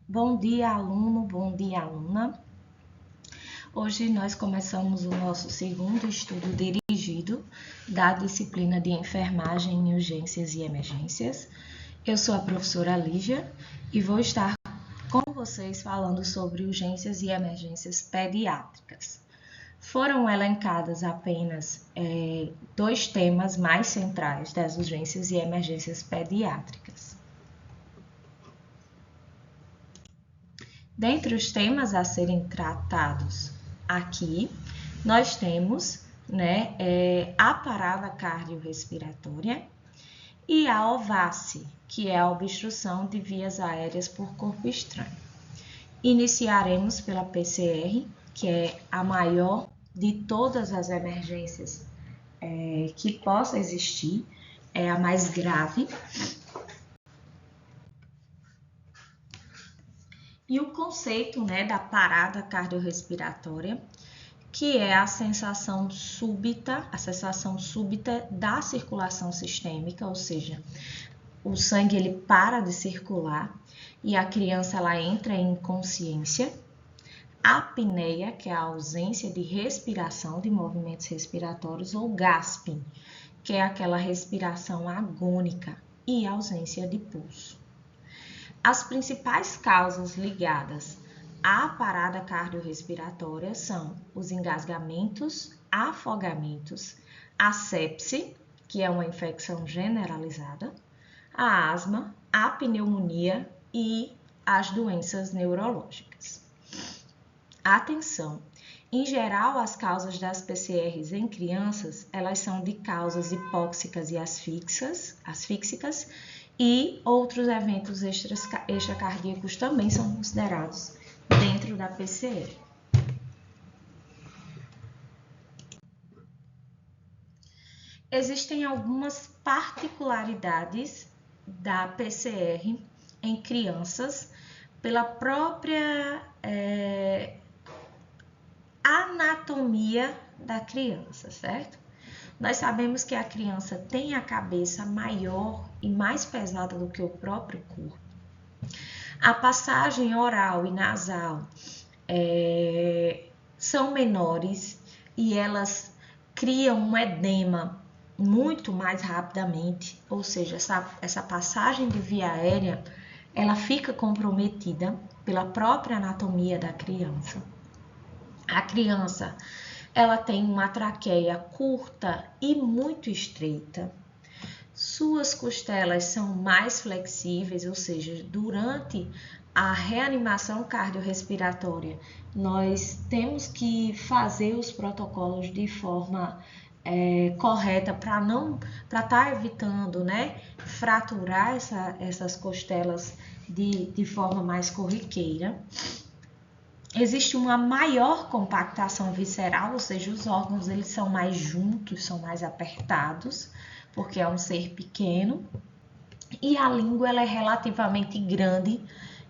Bom dia, aluno, bom dia, aluna. Hoje nós começamos o nosso segundo estudo dirigido da disciplina de enfermagem em urgências e emergências. Eu sou a professora Lígia e vou estar com vocês falando sobre urgências e emergências pediátricas. Foram elencadas apenas dois temas mais centrais das urgências e emergências pediátricas. Dentre os temas a serem tratados aqui, nós temos a parada cardiorrespiratória e a OVACI, que é a obstrução de vias aéreas por corpo estranho. Iniciaremos pela PCR, que é a maior de todas as emergências que possa existir, é a mais grave. E o conceito da parada cardiorrespiratória, que é a cessação súbita da circulação sistêmica, ou seja, o sangue ele para de circular e a criança ela entra em inconsciência. A apneia, que é a ausência de respiração, de movimentos respiratórios, ou gasping, que é aquela respiração agônica e ausência de pulso. As principais causas ligadas à parada cardiorrespiratória são os engasgamentos, afogamentos, a sepse, que é uma infecção generalizada, a asma, a pneumonia e as doenças neurológicas. Atenção! Em geral, as causas das PCRs em crianças, elas são de causas hipóxicas e asfíxicas, e outros eventos extracardíacos também são considerados dentro da PCR. Existem algumas particularidades da PCR em crianças pela própria anatomia da criança, certo? Nós sabemos que a criança tem a cabeça maior e mais pesada do que o próprio corpo. A passagem oral e nasal são menores e elas criam um edema muito mais rapidamente, ou seja, essa passagem de via aérea, ela fica comprometida pela própria anatomia da criança. A criança ela tem uma traqueia curta e muito estreita. Suas costelas são mais flexíveis, ou seja, durante a reanimação cardiorrespiratória, nós temos que fazer os protocolos de forma correta para estar evitando fraturar essas costelas de forma mais corriqueira. Existe uma maior compactação visceral, ou seja, os órgãos eles são mais juntos, são mais apertados, porque é um ser pequeno. E a língua ela é relativamente grande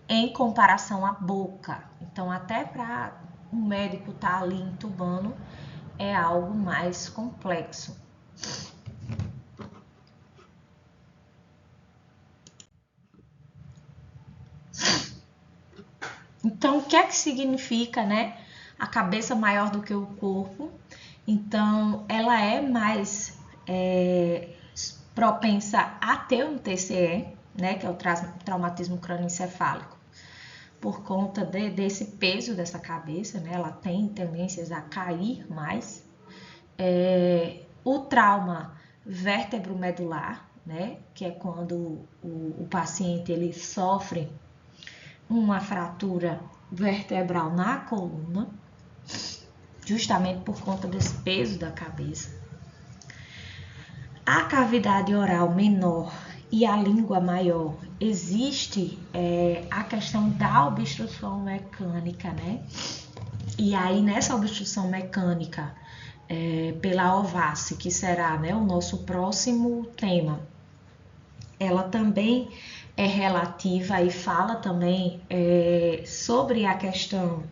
em comparação à boca. Então, até para um médico estar ali intubando, é algo mais complexo. Então, o que é que significa, a cabeça maior do que o corpo? Então, ela é mais propensa a ter um TCE, que é o traumatismo crânioencefálico, por conta desse peso dessa cabeça, ela tem tendências a cair mais. O trauma vértebro-medular, que é quando o paciente ele sofre uma fratura vertebral na coluna, justamente por conta desse peso da cabeça. A cavidade oral menor e a língua maior, existe a questão da obstrução mecânica, E aí, nessa obstrução mecânica, pela OVACI, que será o nosso próximo tema, ela também é relativa e fala também sobre a questão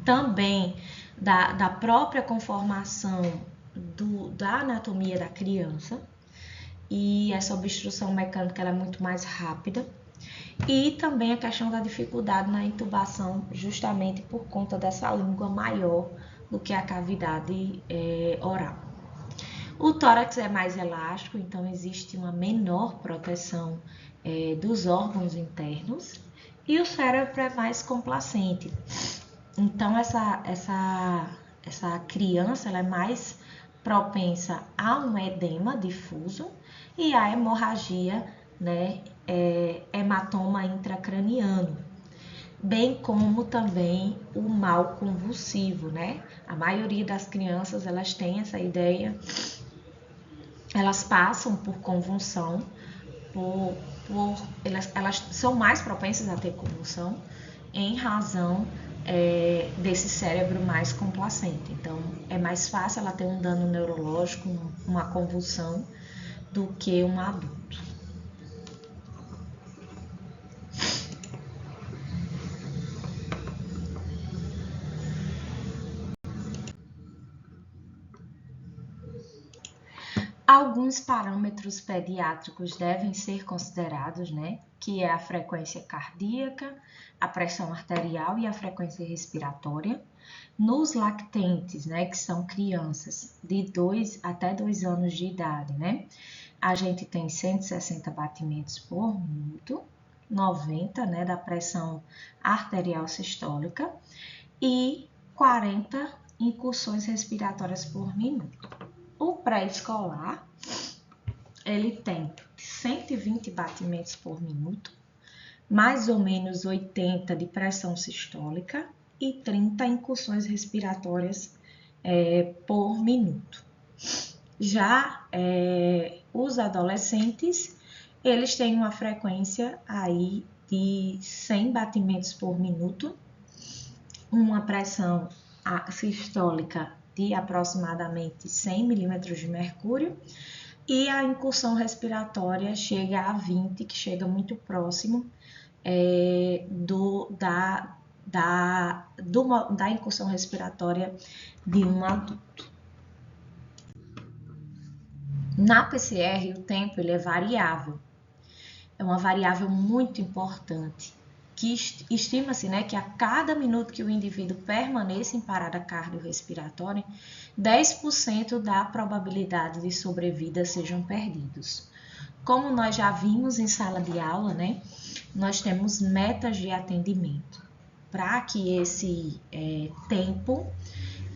também da própria conformação da anatomia da criança, e essa obstrução mecânica ela é muito mais rápida. E também a questão da dificuldade na intubação, justamente por conta dessa língua maior do que a cavidade oral. O tórax é mais elástico, então existe uma menor proteção dos órgãos internos, e o cérebro é mais complacente. Então, essa criança ela é mais propensa a um edema difuso e a hemorragia, né, hematoma intracraniano, bem como também o mal convulsivo, né? A maioria das crianças, elas têm essa ideia, elas passam por convulsão, elas são mais propensas a ter convulsão em razão desse cérebro mais complacente. Então, é mais fácil ela ter um dano neurológico, uma convulsão, do que um adulto. Alguns parâmetros pediátricos devem ser considerados, né? Que é a frequência cardíaca, a pressão arterial e a frequência respiratória. Nos lactentes, né, que são crianças de 2 até 2 anos de idade, né, a gente tem 160 batimentos por minuto, 90, né, da pressão arterial sistólica e 40 incursões respiratórias por minuto. O pré-escolar, ele tem 120 batimentos por minuto, mais ou menos 80 de pressão sistólica e 30 incursões respiratórias por minuto. Já os adolescentes, eles têm uma frequência aí de 100 batimentos por minuto, uma pressão sistólica de aproximadamente 100 milímetros de mercúrio e a incursão respiratória chega a 20, que chega muito próximo da incursão respiratória de um adulto. Na PCR, o tempo ele é variável. É uma variável muito importante, que estima-se, né, que a cada minuto que o indivíduo permaneça em parada cardiorrespiratória, 10% da probabilidade de sobrevida sejam perdidos. Como nós já vimos em sala de aula, né, nós temos metas de atendimento para que esse tempo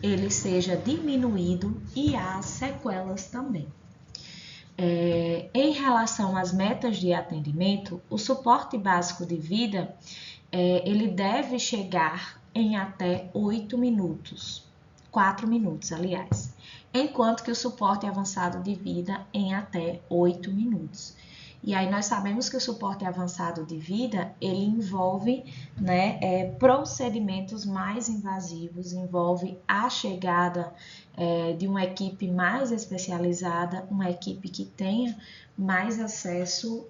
ele seja diminuído e há sequelas também. Em relação às metas de atendimento, o suporte básico de vida ele deve chegar em até 8 minutos, 4 minutos, aliás, enquanto que o suporte avançado de vida em até 8 minutos. E aí nós sabemos que o suporte avançado de vida, ele envolve, né, procedimentos mais invasivos, envolve a chegada de uma equipe mais especializada, uma equipe que tenha mais acesso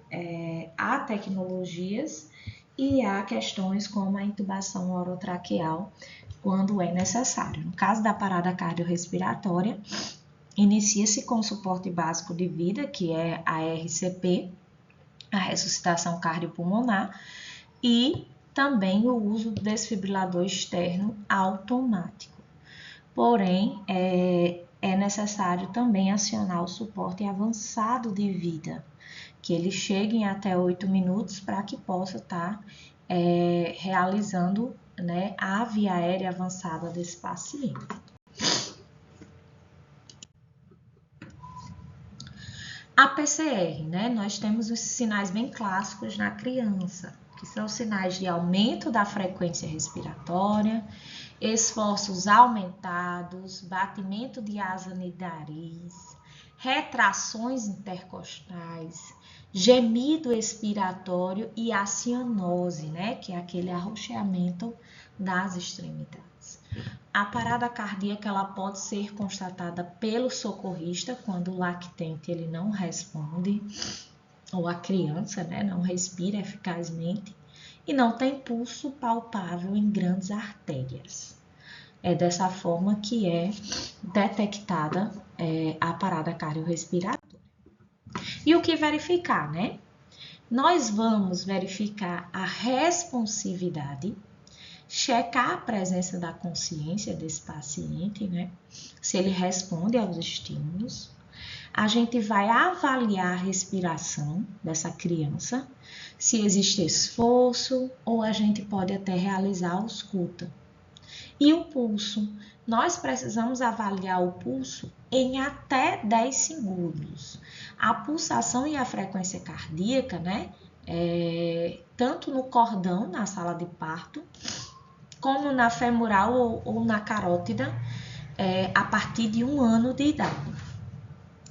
a tecnologias e a questões como a intubação orotraqueal, quando é necessário. No caso da parada cardiorrespiratória, inicia-se com o suporte básico de vida, que é a RCP, a ressuscitação cardiopulmonar, e também o uso do desfibrilador externo automático. Porém, é necessário também acionar o suporte avançado de vida, que eles cheguem até 8 minutos para que possa estar realizando, né, a via aérea avançada desse paciente. A PCR, né? Nós temos os sinais bem clássicos na criança, que são sinais de aumento da frequência respiratória, esforços aumentados, batimento de asa no nariz, retrações intercostais, gemido expiratório e a cianose, né? Que é aquele arroxeamento das extremidades. A parada cardíaca ela pode ser constatada pelo socorrista quando o lactente ele não responde, ou a criança, né, não respira eficazmente e não tem pulso palpável em grandes artérias. É dessa forma que é detectada a parada cardiorrespiratória. E o que verificar, né? nós vamos verificar a responsividade, checar a presença da consciência desse paciente, né? Se ele responde aos estímulos. A gente vai avaliar a respiração dessa criança, se existe esforço ou a gente pode até realizar a ausculta. E o pulso, nós precisamos avaliar o pulso em até 10 segundos. A pulsação e a frequência cardíaca, né? Tanto no cordão, na sala de parto, como na femoral ou na carótida, a partir de 1 ano de idade.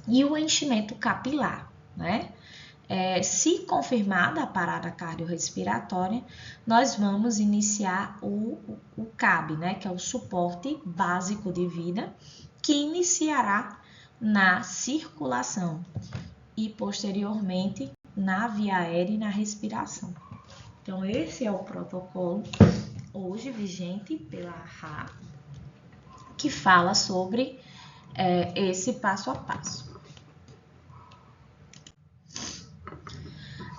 E o enchimento capilar, né? Se confirmada a parada cardiorrespiratória, nós vamos iniciar o CAB, né? Que é o suporte básico de vida, que iniciará na circulação e posteriormente na via aérea e na respiração. Então, esse é o protocolo hoje vigente pela AHA, que fala sobre esse passo a passo.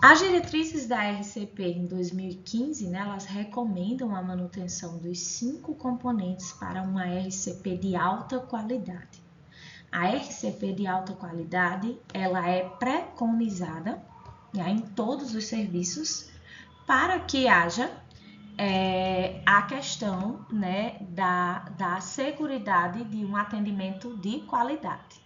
As diretrizes da RCP em 2015, né, elas recomendam a manutenção dos 5 componentes para uma RCP de alta qualidade. A RCP de alta qualidade, ela é preconizada, né, em todos os serviços para que haja a questão, né, da seguridade de um atendimento de qualidade.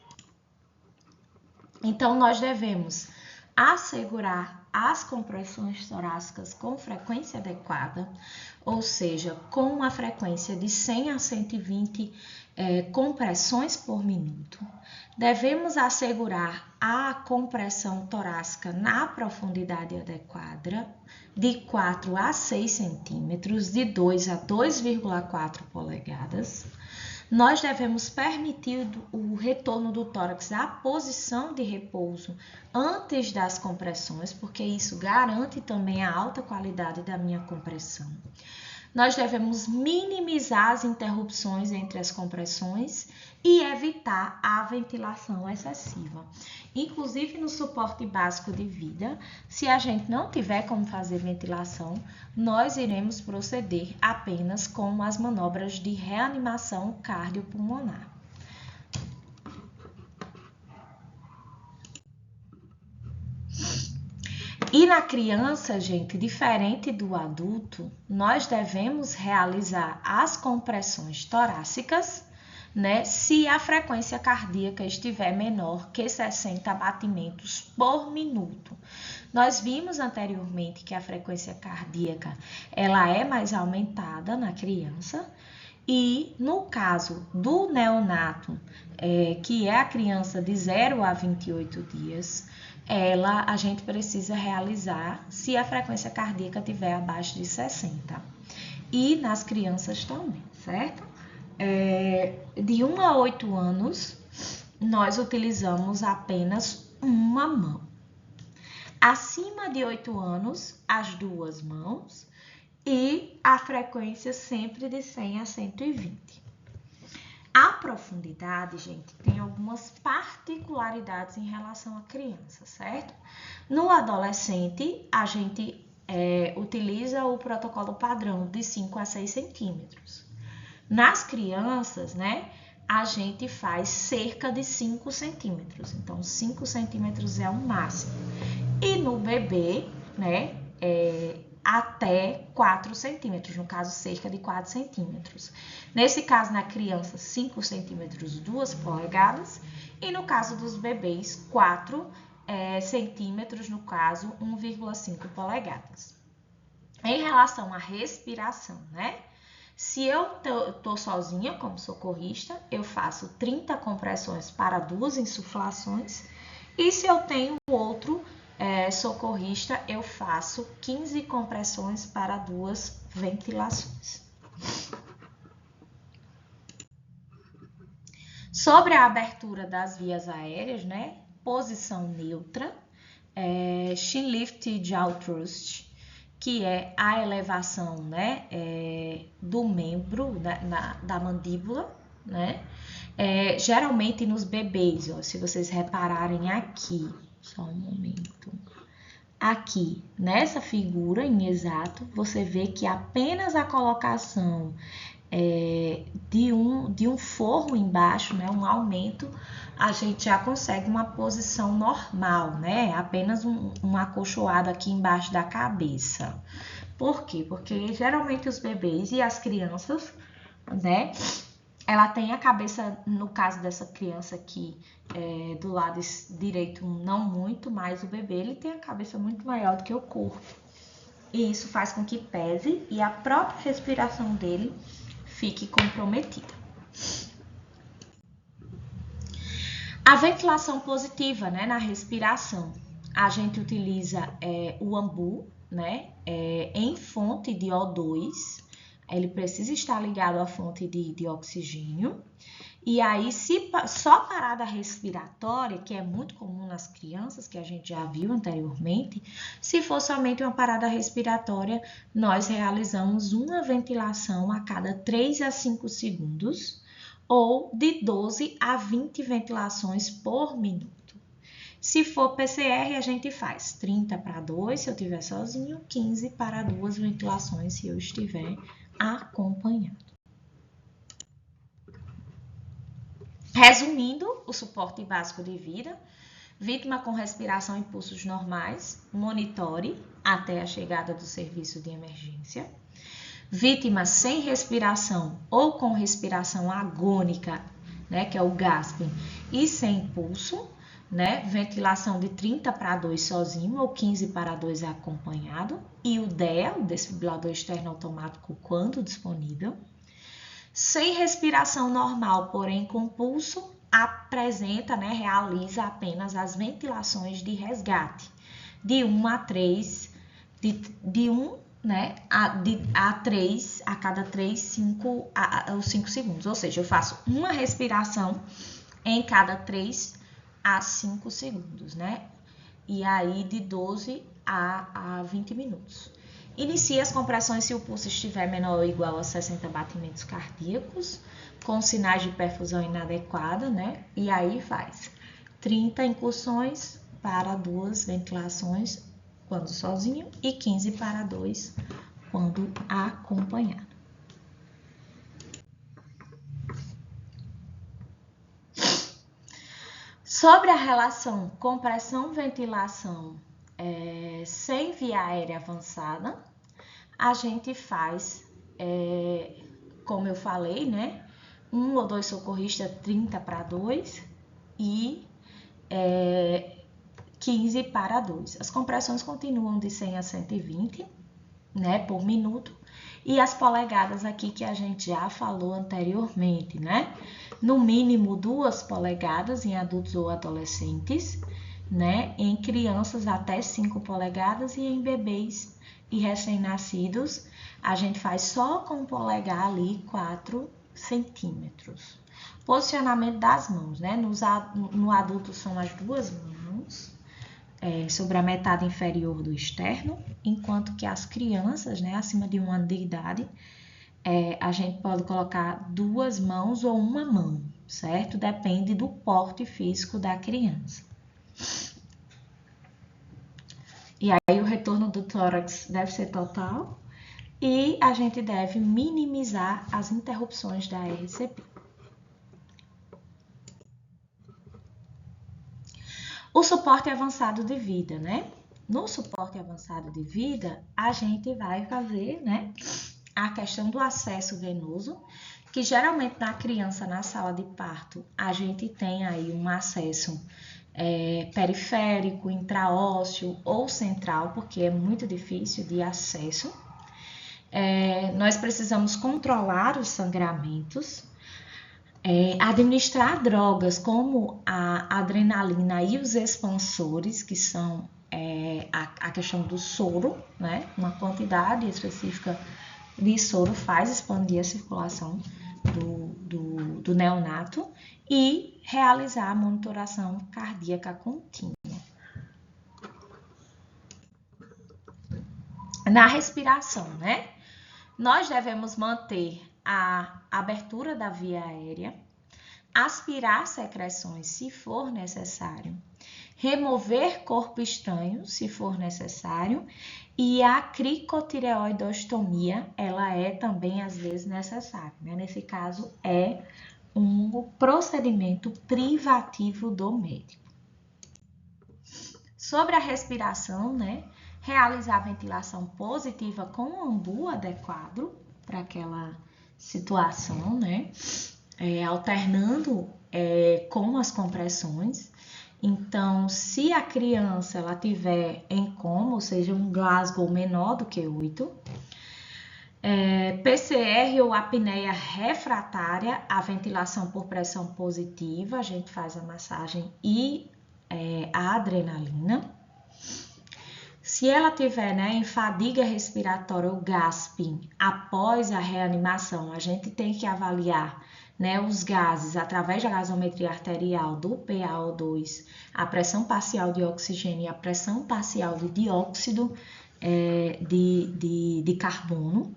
Então, nós devemos assegurar as compressões torácicas com frequência adequada, ou seja, com uma frequência de 100 a 120 compressões por minuto. Devemos assegurar a compressão torácica na profundidade adequada, de 4 a 6 centímetros, de 2 a 2,4 polegadas. Nós devemos permitir o retorno do tórax à posição de repouso antes das compressões, porque isso garante também a alta qualidade da minha compressão. Nós devemos minimizar as interrupções entre as compressões e evitar a ventilação excessiva. Inclusive no suporte básico de vida, se a gente não tiver como fazer ventilação, nós iremos proceder apenas com as manobras de reanimação cardiopulmonar. E na criança, gente, diferente do adulto, nós devemos realizar as compressões torácicas, né, se a frequência cardíaca estiver menor que 60 batimentos por minuto. Nós vimos anteriormente que a frequência cardíaca ela é mais aumentada na criança e no caso do neonato, que é a criança de 0 a 28 dias, a gente precisa realizar se a frequência cardíaca estiver abaixo de 60. E nas crianças também, certo? De 1 a 8 anos, nós utilizamos apenas uma mão. Acima de 8 anos, as 2 mãos e a frequência sempre de 100 a 120. A profundidade, gente, tem algumas particularidades em relação à criança, certo? No adolescente, a gente utiliza o protocolo padrão de 5 a 6 centímetros. Nas crianças, né, a gente faz cerca de 5 centímetros. Então, 5 centímetros é o máximo. E no bebê, né, até 4 centímetros, no caso, cerca de 4 centímetros. Nesse caso, na criança, 5 centímetros, 2 polegadas. E no caso dos bebês, 4 centímetros, no caso, 1,5 polegadas. Em relação à respiração, né? Se eu tô sozinha como socorrista, eu faço 30 compressões para 2 insuflações. E se eu tenho outro socorrista, eu faço 15 compressões para 2 ventilações. Sobre a abertura das vias aéreas, né? Posição neutra, chin lift jaw thrust, que é a elevação, né, do membro da mandíbula, né? Geralmente nos bebês, ó, se vocês repararem aqui, só um momento. aqui nessa figura em exato, você vê que apenas a colocação de um forro embaixo, né, um aumento, a gente já consegue uma posição normal, né? Apenas um acolchoado aqui embaixo da cabeça. Por quê? Porque geralmente os bebês e as crianças, né? Ela tem a cabeça, no caso dessa criança aqui, do lado direito, não muito, mas o bebê ele tem a cabeça muito maior do que o corpo. E isso faz com que pese e a própria respiração dele fique comprometida. A ventilação positiva, né, na respiração. A gente utiliza o ambu, né, em fonte de O2. Ele precisa estar ligado à fonte de oxigênio. E aí, se só parada respiratória, que é muito comum nas crianças, que a gente já viu anteriormente, se for somente uma parada respiratória, nós realizamos uma ventilação a cada 3 a 5 segundos, ou de 12 a 20 ventilações por minuto. Se for PCR, a gente faz 30 para 2 se eu estiver sozinho, 15 para 2 ventilações se eu estiver acompanhado. Resumindo, o suporte básico de vida, vítima com respiração e pulsos normais, monitore até a chegada do serviço de emergência. Vítima sem respiração ou com respiração agônica, né, que é o gasping, e sem pulso, né, ventilação de 30 para 2 sozinho ou 15 para 2 acompanhado, e o DEA, o desfibrilador externo automático, quando disponível. Sem respiração normal, porém com pulso, apresenta, né, realiza apenas as ventilações de resgate, de 1 a 3, de 1, né, a 3 a cada 3, 5 segundos. Ou seja, eu faço uma respiração em cada 3 a 5 segundos, né? E aí de 12 a 20 minutos. Inicie as compressões se o pulso estiver menor ou igual a 60 batimentos cardíacos, com sinais de perfusão inadequada, né? E aí faz 30 incursões para 2 ventilações quando sozinho e 15 para 2 quando acompanhado. Sobre a relação compressão-ventilação sem via aérea avançada, a gente faz, como eu falei, né? 1 ou 2 socorristas 30 para 2 e 15 para 2. As compressões continuam de 100 a 120, né, por minuto. E as polegadas aqui que a gente já falou anteriormente, né? No mínimo 2 polegadas em adultos ou adolescentes, né? Em crianças até 5 polegadas e em bebês e recém-nascidos, a gente faz só com o polegar ali 4 centímetros. Posicionamento das mãos, né? No adulto são as 2 mãos, sobre a metade inferior do externo, enquanto que as crianças, né, acima de 1 ano de idade, a gente pode colocar 2 mãos ou 1 mão, certo? Depende do porte físico da criança. E aí o retorno do tórax deve ser total e a gente deve minimizar as interrupções da RCP. O suporte avançado de vida, né? No suporte avançado de vida, a gente vai fazer, né, a questão do acesso venoso, que geralmente na criança, na sala de parto, a gente tem aí um acesso periférico, intraósseo ou central, porque é muito difícil de acesso. Nós precisamos controlar os sangramentos, administrar drogas como a adrenalina e os expansores, que são a questão do soro, né? Uma quantidade específica de soro faz expandir a circulação do neonato e realizar a monitoração cardíaca contínua. Na respiração, né? Nós devemos manter a abertura da via aérea, aspirar secreções se for necessário remover corpo estranho, se for necessário, e a cricotireoidostomia, ela é também às vezes necessária, né? Nesse caso, é um procedimento privativo do médico. Sobre a respiração, né? Realizar a ventilação positiva com um ambu adequado para aquela situação, né? Alternando com as compressões. Então, se a criança ela tiver em coma, ou seja, um Glasgow menor do que 8, PCR ou apneia refratária, a ventilação por pressão positiva, a gente faz a massagem e a adrenalina. Se ela tiver em fadiga respiratória ou gasping após a reanimação, a gente tem que avaliar os gases através da gasometria arterial do PaO2, a pressão parcial de oxigênio e a pressão parcial de dióxido de carbono.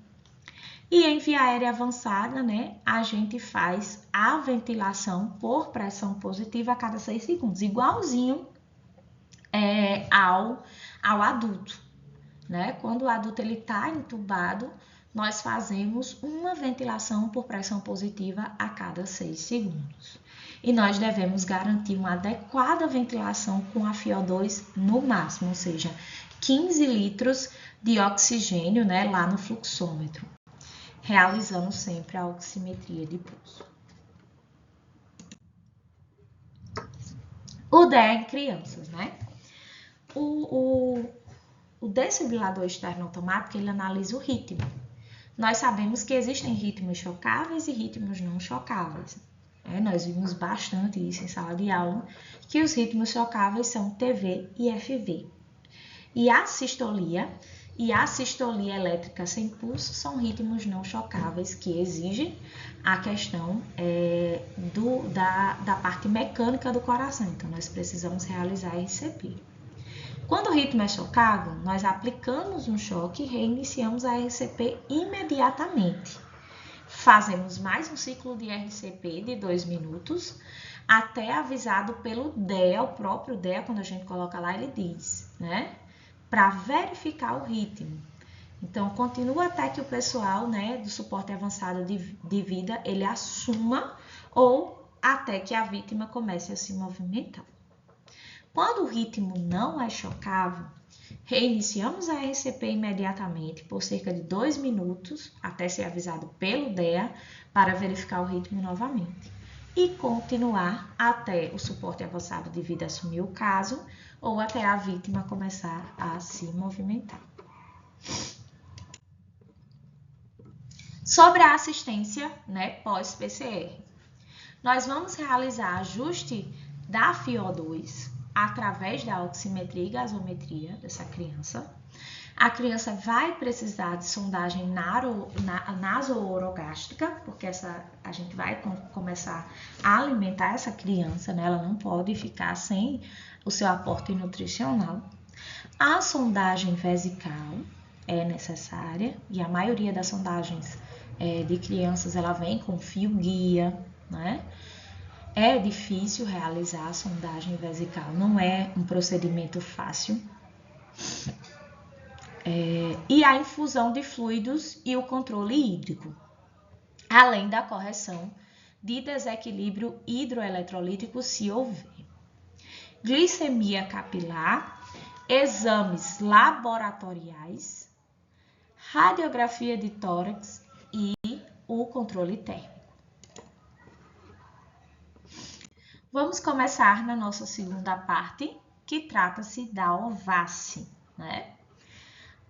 E em via aérea avançada, a gente faz a ventilação por pressão positiva a cada 6 segundos, igualzinho ao adulto, Quando o adulto está entubado, nós fazemos uma ventilação por pressão positiva a cada 6 segundos. E nós devemos garantir uma adequada ventilação com a FiO2 no máximo, ou seja, 15 litros de oxigênio lá no fluxômetro, realizando sempre a oximetria de pulso. O DEA em crianças, O desfibrilador externo automático, ele analisa o ritmo. Nós sabemos que existem ritmos chocáveis e ritmos não chocáveis. Nós vimos bastante isso em sala de aula, que os ritmos chocáveis são TV e FV. E a sistolia elétrica sem pulso são ritmos não chocáveis que exigem a questão da parte mecânica do coração. Então, nós precisamos realizar RCP. Quando o ritmo é chocável, nós aplicamos um choque e reiniciamos a RCP imediatamente. Fazemos mais um ciclo de RCP de 2 minutos, até avisado pelo DEA, o próprio DEA, quando a gente coloca lá, ele diz, para verificar o ritmo. Então, continua até que o pessoal, do suporte avançado de vida, ele assuma ou até que a vítima comece a se movimentar. Quando o ritmo não é chocável, reiniciamos a RCP imediatamente por cerca de 2 minutos, até ser avisado pelo DEA, para verificar o ritmo novamente. E continuar até o suporte avançado de vida assumir o caso ou até a vítima começar a se movimentar. Sobre a assistência pós-PCR, nós vamos realizar ajuste da FiO2 através da oximetria e gasometria dessa criança. A criança vai precisar de sondagem naso-orogástrica, porque a gente vai começar a alimentar essa criança, ela não pode ficar sem o seu aporte nutricional. A sondagem vesical é necessária e a maioria das sondagens de crianças ela vem com fio guia, É difícil realizar a sondagem vesical, não é um procedimento fácil. E a infusão de fluidos e o controle hídrico, além da correção de desequilíbrio hidroeletrolítico se houver. Glicemia capilar, exames laboratoriais, radiografia de tórax e o controle térmico. Vamos começar na nossa segunda parte, que trata-se da OVACI,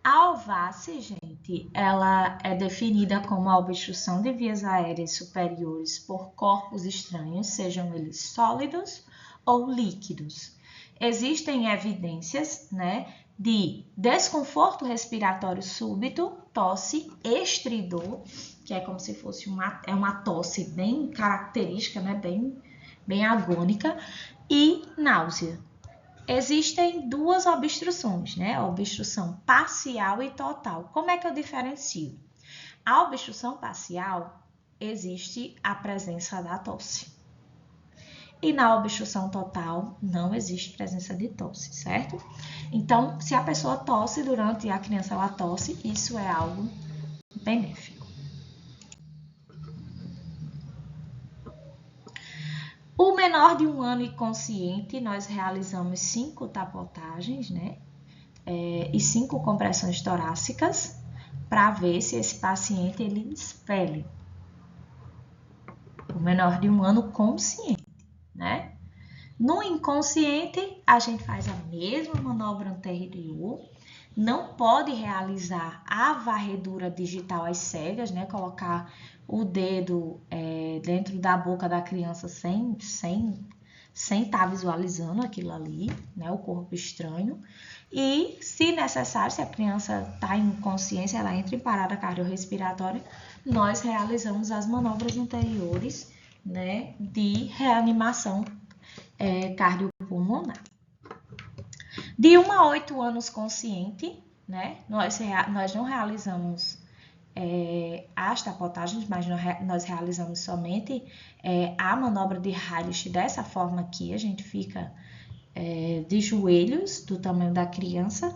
A OVACI, gente, ela é definida como a obstrução de vias aéreas superiores por corpos estranhos, sejam eles sólidos ou líquidos. Existem evidências, de desconforto respiratório súbito, tosse, estridor, que é como se fosse uma tosse bem característica, bem agônica, e náusea. Existem 2 obstruções, a obstrução parcial e total. Como é que eu diferencio? A obstrução parcial existe a presença da tosse. e na obstrução total não existe presença de tosse, certo? Então, se a pessoa tosse durante a criança ela tosse, isso é algo benéfico. O menor de 1 ano e consciente, nós realizamos 5 tapotagens, né? E 5 compressões torácicas para ver se esse paciente ele expele. O menor de 1 ano consciente, né? No inconsciente, a gente faz a mesma manobra anterior, não pode realizar a varredura digital às cegas, né? Colocar o dedo dentro da boca da criança sem estar visualizando aquilo ali, né? O corpo estranho. E, se necessário, se a criança está em consciência, ela entra em parada cardiorrespiratória, nós realizamos as manobras anteriores, né? De reanimação cardiopulmonar. De 1 a 8 anos consciente, né? Nós não realizamos as tapotagens, mas nós realizamos somente a manobra de Heilig dessa forma aqui. A gente fica de joelhos do tamanho da criança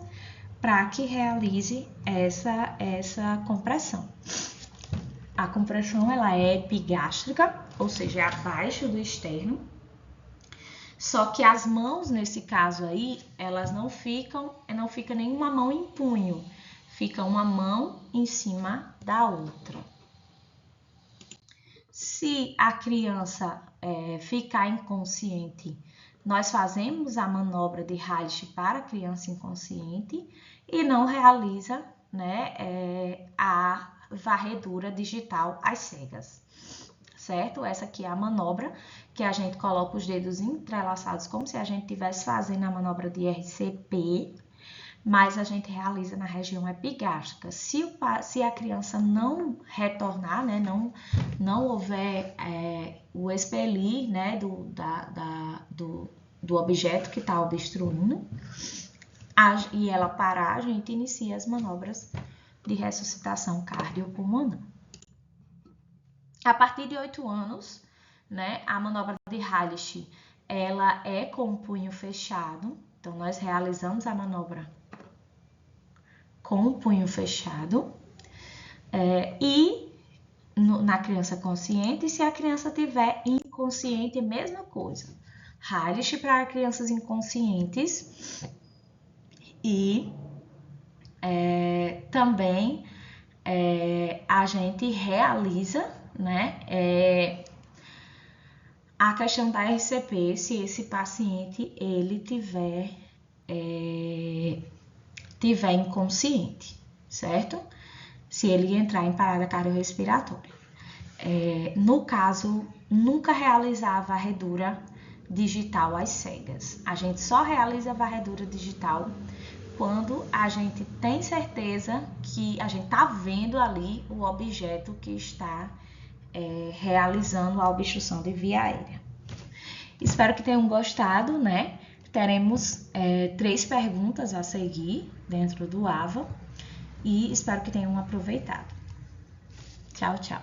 para que realize essa compressão. A compressão ela é epigástrica, ou seja, é abaixo do externo. Só que as mãos, nesse caso aí, elas não fica nenhuma mão em punho. Fica uma mão em cima da outra. Se a criança ficar inconsciente, nós fazemos a manobra de Heilig para a criança inconsciente e não realiza, né, a varredura digital às cegas. Certo? Essa aqui é a manobra que a gente coloca os dedos entrelaçados, como se a gente estivesse fazendo a manobra de RCP, mas a gente realiza na região epigástrica. Se a criança não retornar, né, não houver o expelir, né, do objeto que está obstruindo, e ela parar, a gente inicia as manobras de ressuscitação cardiopulmonar. A partir de 8 anos, né, a manobra de Heilig, ela é com o punho fechado. Então, nós realizamos a manobra com o punho fechado. Na criança consciente, se a criança tiver inconsciente, mesma coisa. Heilig para crianças inconscientes. E também a gente realiza, né, a questão da RCP, se esse paciente ele tiver inconsciente, certo? Se ele entrar em parada cardiorrespiratória. No caso, nunca realizar a varredura digital às cegas. A gente só realiza a varredura digital quando a gente tem certeza que a gente está vendo ali o objeto que está realizando a obstrução de via aérea. Espero que tenham gostado, né? Teremos 3 perguntas a seguir dentro do AVA e espero que tenham aproveitado. Tchau, tchau.